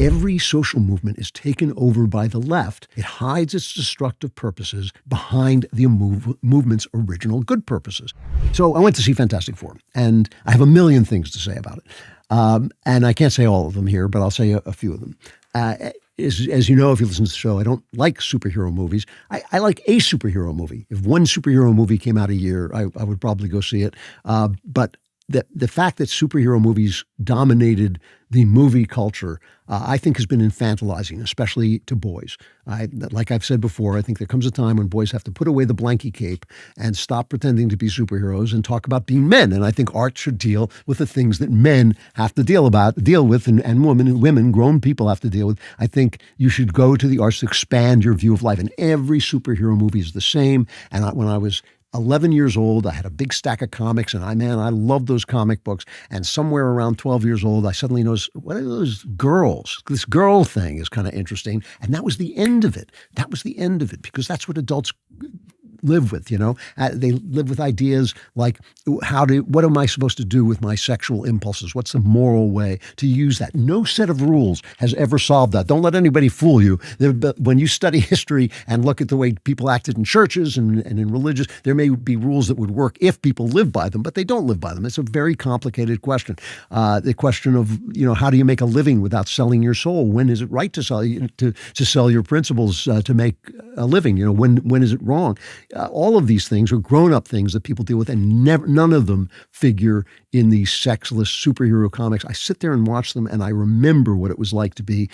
every social movement is taken over by the left. It hides its destructive purposes behind the movement's original good purposes. So I went to see Fantastic Four, and I have a million things to say about it. And I can't say all of them here, but I'll say a few of them. As you know, if you listen to the show, I don't like superhero movies. I like a superhero movie. If one superhero movie came out a year, I would probably go see it. But the fact that superhero movies dominated the movie culture, I think has been infantilizing, especially to boys. Like I've said before, I think there comes a time when boys have to put away the blankie cape and stop pretending to be superheroes and talk about being men. And I think art should deal with the things that men have to deal with, and women, grown people have to deal with. I think you should go to the arts to expand your view of life. And every superhero movie is the same. And when I was 11 years old, I had a big stack of comics, and I loved those comic books. And somewhere around 12 years old, I suddenly noticed, what are those girls? This girl thing is kind of interesting. And that was the end of it. That was the end of it, because that's what adults live with, they live with ideas like, what am I supposed to do with my sexual impulses? What's the moral way to use that? No set of rules has ever solved that. Don't let anybody fool you. When you study history and look at the way people acted in churches and in religious, there may be rules that would work if people live by them, but they don't live by them. It's a very complicated question. The question of, how do you make a living without selling your soul? When is it right to sell your principles to make a living? When is it wrong? All of these things are grown-up things that people deal with, and none of them figure in these sexless superhero comics. I sit there and watch them, and I remember what it was like to be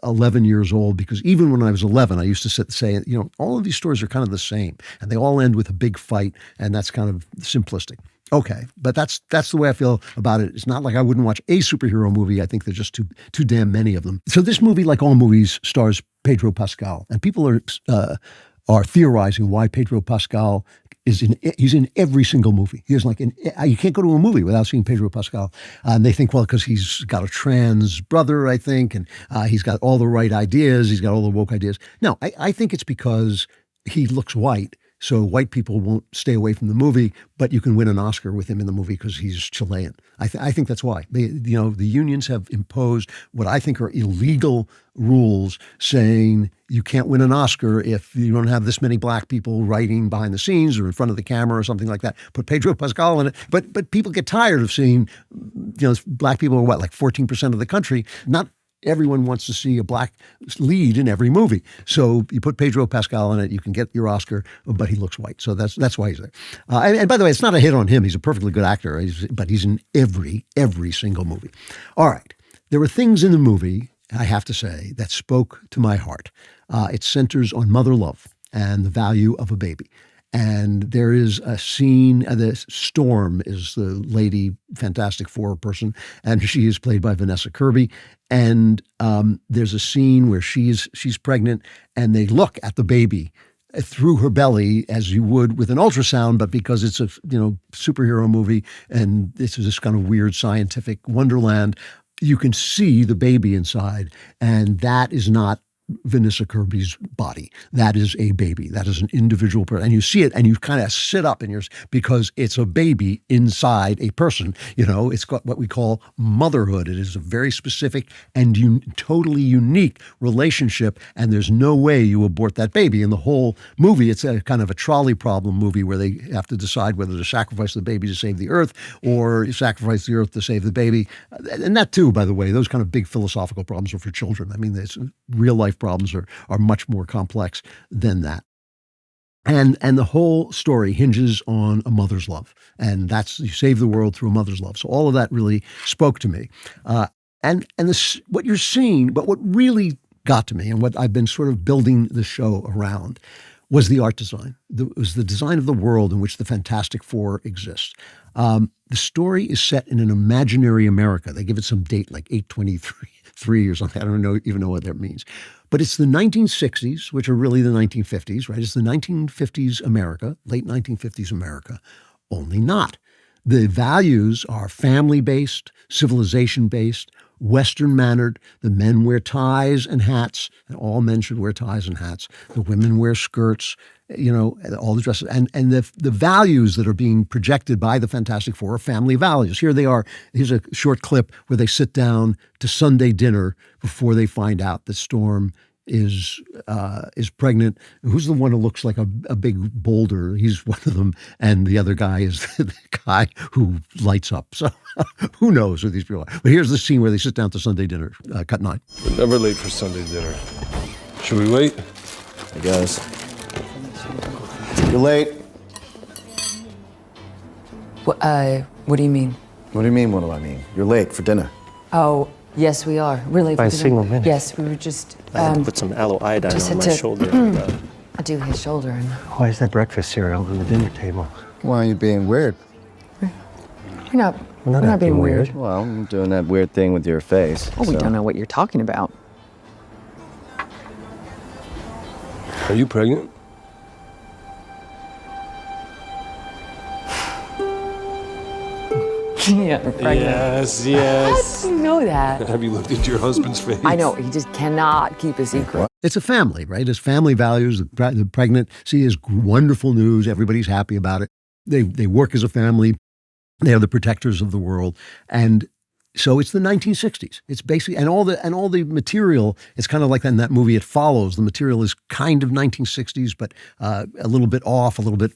11 years old, because even when I was 11, I used to sit and say, all of these stories are kind of the same, and they all end with a big fight, and that's kind of simplistic. Okay, but that's the way I feel about it. It's not like I wouldn't watch a superhero movie. I think there's just too damn many of them. So this movie, like all movies, stars Pedro Pascal, and people are theorizing why Pedro Pascal he's in every single movie. You can't go to a movie without seeing Pedro Pascal. And they think, well, because he's got a trans brother, I think, and he's got all the right ideas. He's got all the woke ideas. No, I think it's because he looks white. So white people won't stay away from the movie, but you can win an Oscar with him in the movie because he's Chilean. I think that's why. The unions have imposed what I think are illegal rules, saying you can't win an Oscar if you don't have this many black people writing behind the scenes or in front of the camera or something like that. Put Pedro Pascal in it. But people get tired of seeing, black people are like 14% of the country. Not everyone wants to see a black lead in every movie. So you put Pedro Pascal in it, you can get your Oscar, but he looks white. So that's why he's there. And by the way, it's not a hit on him. He's a perfectly good actor, but he's in every single movie. All right. There were things in the movie, I have to say, that spoke to my heart. It centers on mother love and the value of a baby. And there is a scene, the Storm is the lady Fantastic Four person, and she is played by Vanessa Kirby. And there's a scene where she's pregnant, and they look at the baby through her belly as you would with an ultrasound, but because it's a superhero movie and this is this kind of weird scientific wonderland, you can see the baby inside, and that is not Vanessa Kirby's body. That is a baby. That is an individual person. And you see it and you kind of sit up in yours because it's a baby inside a person. It's got what we call motherhood. It is a very specific and totally unique relationship. And there's no way you abort that baby. In the whole movie, it's a kind of a trolley problem movie where they have to decide whether to sacrifice the baby to save the earth or sacrifice the earth to save the baby. And that too, by the way, those kind of big philosophical problems are for children. I mean, it's real life problems are much more complex than that. And the whole story hinges on a mother's love. And that's, you save the world through a mother's love. So all of that really spoke to me. And what you're seeing, but what really got to me and what I've been sort of building the show around was the art design. It was the design of the world in which the Fantastic Four exists. The story is set in an imaginary America. They give it some date like 823 or something. I don't even know what that means. But it's the 1960s, which are really the 1950s, right? It's the 1950s America, late 1950s America, only not. The values are family-based, civilization-based, Western-mannered. The men wear ties and hats, and all men should wear ties and hats. The women wear skirts, all the dresses. And the values that are being projected by the Fantastic Four are family values. Here they are. Here's a short clip where they sit down to Sunday dinner before they find out that Storm is pregnant. Who's the one who looks like a big boulder? He's one of them, and the other guy is the guy who lights up. So who knows who these people are? But here's the scene where they sit down to Sunday dinner. Cut 9. We're never late for Sunday dinner. Should we wait? I guess. You're late. What do you mean? What do you mean, what do I mean? You're late for dinner. Oh, yes, we are. We're late By for a dinner. single minute. Yes, we were just. I had to put some aloe iodine just on had my to- shoulder. I do his shoulder. And Why is that breakfast cereal on the dinner table? Why are you being weird? we're not. We're not being acting weird. weird. Well, I'm doing that weird thing with your face. Oh, we so- don't know what you're talking about. Are you pregnant? Yeah, we're pregnant. Yes, How yes. do you know that? Have you looked into your husband's face? I know. He just cannot keep a secret. It's a family, right? It's family values. The pregnancy is wonderful news. Everybody's happy about it. They work as a family. They are the protectors of the world. And so it's the 1960s. It's basically, and all the material, it's kind of like in that movie, It Follows. The material is kind of 1960s, but a little bit off, a little bit,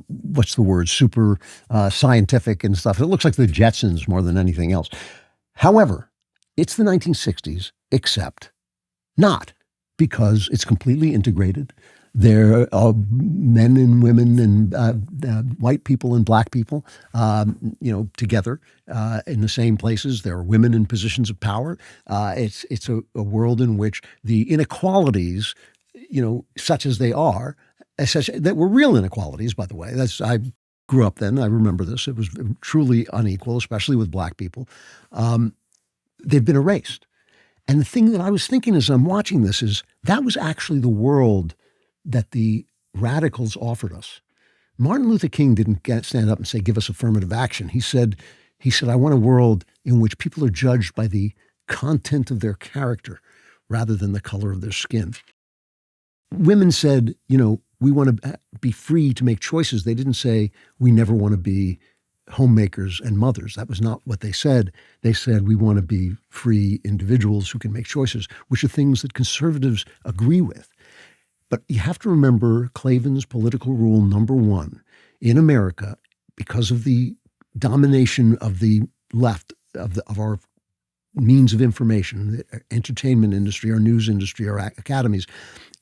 what's the word, super scientific and stuff. It looks like the Jetsons more than anything else. However, it's the 1960s, except not, because it's completely integrated. There are men and women and white people and black people, together in the same places. There are women in positions of power. It's a world in which the inequalities, such as they are, that were real inequalities, by the way. I grew up then. I remember this. It was truly unequal, especially with black people. They've been erased. And the thing that I was thinking as I'm watching this is that was actually the world that the radicals offered us. Martin Luther King didn't stand up and say, give us affirmative action. He said, I want a world in which people are judged by the content of their character rather than the color of their skin. Women said, we want to be free to make choices. They didn't say, we never want to be homemakers and mothers. That was not what they said. They said, we want to be free individuals who can make choices, which are things that conservatives agree with. But you have to remember Klavan's political rule number 1 in America, because of the domination of the left, of our means of information, the entertainment industry, our news industry, our academies.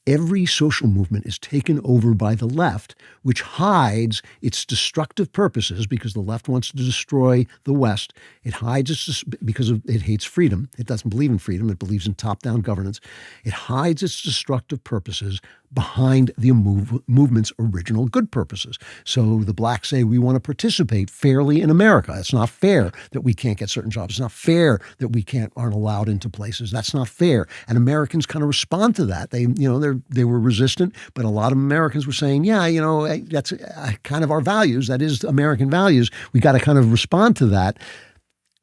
Every social movement is taken over by the left, which hides its destructive purposes because the left wants to destroy the West. It hides because it hates freedom. It doesn't believe in freedom. It believes in top-down governance. It hides its destructive purposes behind the movement's original good purposes. So the blacks say, we want to participate fairly in America. It's not fair that we can't get certain jobs. It's not fair that we aren't allowed into places. That's not fair. And Americans kind of respond to that. They were resistant, but a lot of Americans were saying, that's kind of our values. That is American values. We got to kind of respond to that.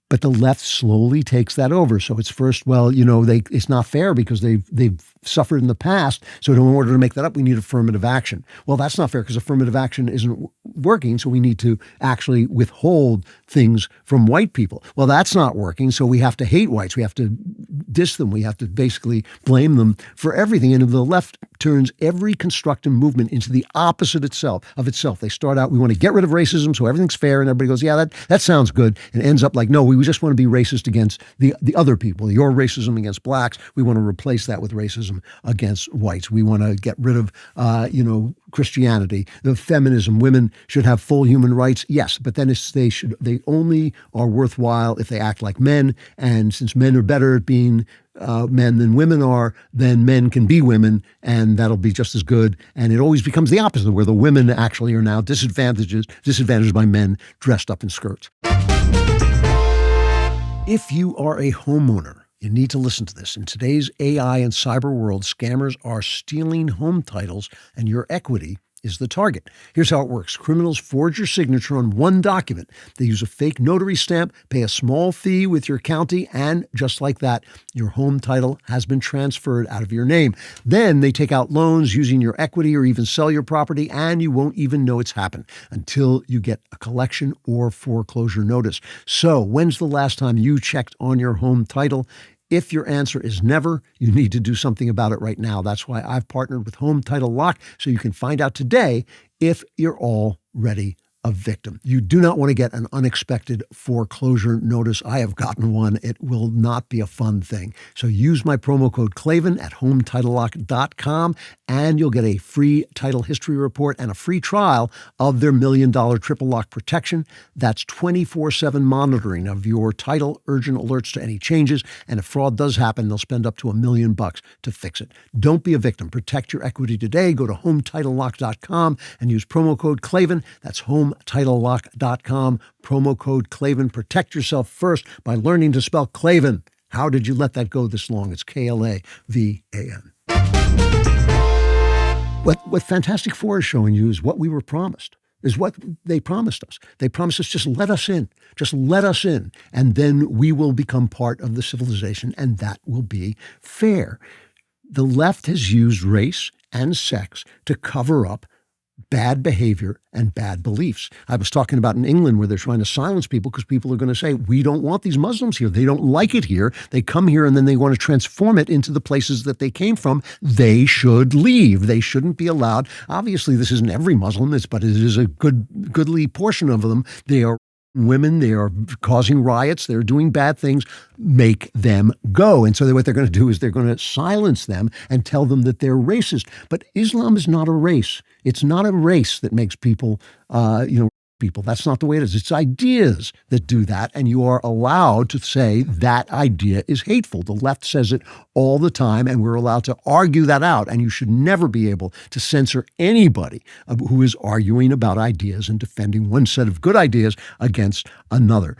But the left slowly takes that over. So it's first, it's not fair because they've suffered in the past. So in order to make that up, we need affirmative action. Well, that's not fair because affirmative action isn't working. So we need to actually withhold things from white people. Well, that's not working. So we have to hate whites. We have to diss them. We have to basically blame them for everything. And the left turns every constructive movement into the opposite of itself. They start out, we want to get rid of racism so everything's fair. And everybody goes, yeah, that sounds good. And it ends up like, no, we just want to be racist against the other people. Your racism against blacks, we want to replace that with racism against whites. We want to get rid of, Christianity, the feminism. Women should have full human rights. Yes, but then they only are worthwhile if they act like men. And since men are better at being men than women are, then men can be women, and that'll be just as good. And it always becomes the opposite, where the women actually are now disadvantaged by men dressed up in skirts. If you are a homeowner, you need to listen to this. In today's AI and cyber world, scammers are stealing home titles, and your equity is the target. Here's how it works. Criminals forge your signature on one document. They use a fake notary stamp, pay a small fee with your county, and just like that, your home title has been transferred out of your name. Then they take out loans using your equity or even sell your property, and you won't even know it's happened until you get a collection or foreclosure notice. So, when's the last time you checked on your home title? If your answer is never, you need to do something about it right now. That's why I've partnered with Home Title Lock, so you can find out today if you're already a victim. You do not want to get an unexpected foreclosure notice. I have gotten one. It will not be a fun thing. So use my promo code Klavan at HometitleLock.com, and you'll get a free title history report and a free trial of their $1 million triple lock protection. That's 24/7 monitoring of your title, urgent alerts to any changes, and if fraud does happen, they'll spend up to $1 million to fix it. Don't be a victim. Protect your equity today. Go to HometitleLock.com and use promo code Klavan. That's HometitleLock.com, promo code Klavan. Protect yourself first by learning to spell Klavan. How did you let that go this long? It's Klavan. What Fantastic Four is showing you is what we were promised, is what they promised us. They promised us, just let us in. Just let us in. And then we will become part of the civilization, and that will be fair. The left has used race and sex to cover up bad behavior and bad beliefs. I was talking about in England where they're trying to silence people because people are going to say, we don't want these Muslims here. They don't like it here. They come here and then they want to transform it into the places that they came from. They should leave. They shouldn't be allowed. Obviously, this isn't every Muslim, but it is a goodly portion of them. They are women, they are causing riots, they're doing bad things. Make them go. And so what they're going to do is they're going to silence them and tell them that they're racist. But Islam is not a race. It's not a race that makes people, people. That's not the way it is. It's ideas that do that, and you are allowed to say that idea is hateful. The left says it all the time, and we're allowed to argue that out, and you should never be able to censor anybody who is arguing about ideas and defending one set of good ideas against another.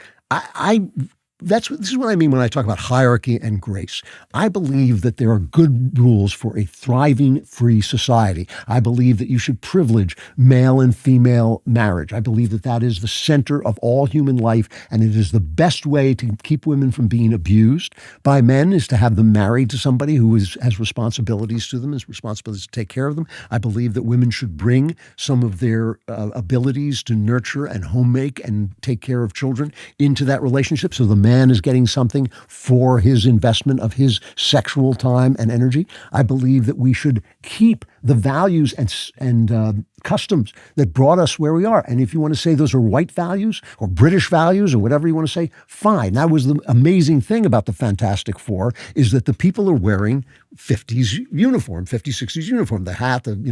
This is what I mean when I talk about hierarchy and grace. I believe that there are good rules for a thriving, free society. I believe that you should privilege male and female marriage. I believe that that is the center of all human life, and it is the best way to keep women from being abused by men is to have them married to somebody who has responsibilities to them, has responsibilities to take care of them. I believe that women should bring some of their abilities to nurture and homemake and take care of children into that relationship, so the man is getting something for his investment of his sexual time and energy. I believe that we should keep the values and customs that brought us where we are. And if you want to say those are white values or British values or whatever you want to say, fine. That was the amazing thing about the Fantastic Four, is that the people are wearing 50s uniform, 50s, 60s uniform, the hat, and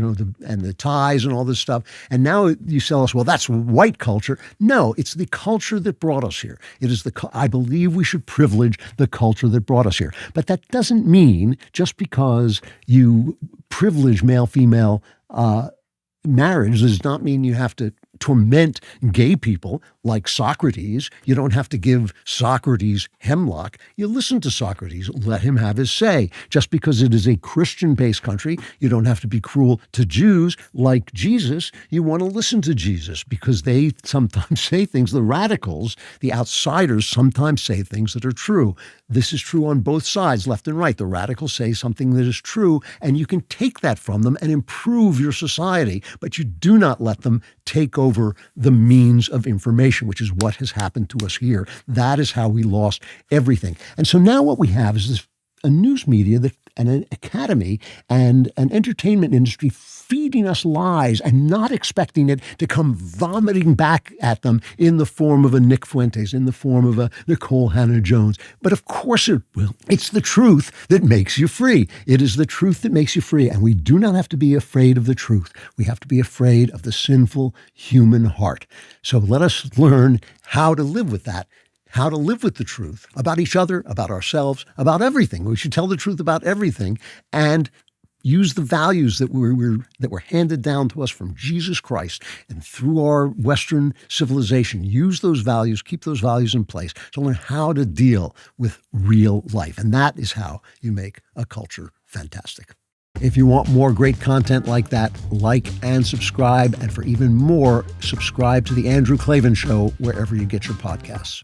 the ties and all this stuff. And now you sell us, well, that's white culture. No, it's the culture that brought us here. It is I believe we should privilege the culture that brought us here. But that doesn't mean just because you privilege male-female marriage does not mean you have to torment gay people like Socrates. You don't have to give Socrates hemlock. You listen to Socrates, let him have his say. Just because it is a Christian-based country, you don't have to be cruel to Jews like Jesus. You want to listen to Jesus because they sometimes say things, the radicals, the outsiders sometimes say things that are true. This is true on both sides, left and right. The radicals say something that is true, and you can take that from them and improve your society, but you do not let them take over the means of information, which is what has happened to us here. That is how we lost everything. And so now what we have is a news media and an academy and an entertainment industry feeding us lies and not expecting it to come vomiting back at them in the form of a Nick Fuentes, in the form of a Nicole Hannah-Jones. But of course it will. It's the truth that makes you free. It is the truth that makes you free. And we do not have to be afraid of the truth. We have to be afraid of the sinful human heart. So let us learn how to live with that. How to live with the truth about each other, about ourselves, about everything. We should tell the truth about everything and use the values that were handed down to us from Jesus Christ and through our Western civilization. Use those values, keep those values in place to learn how to deal with real life. And that is how you make a culture fantastic. If you want more great content like that, like and subscribe. And for even more, subscribe to The Andrew Klavan Show wherever you get your podcasts.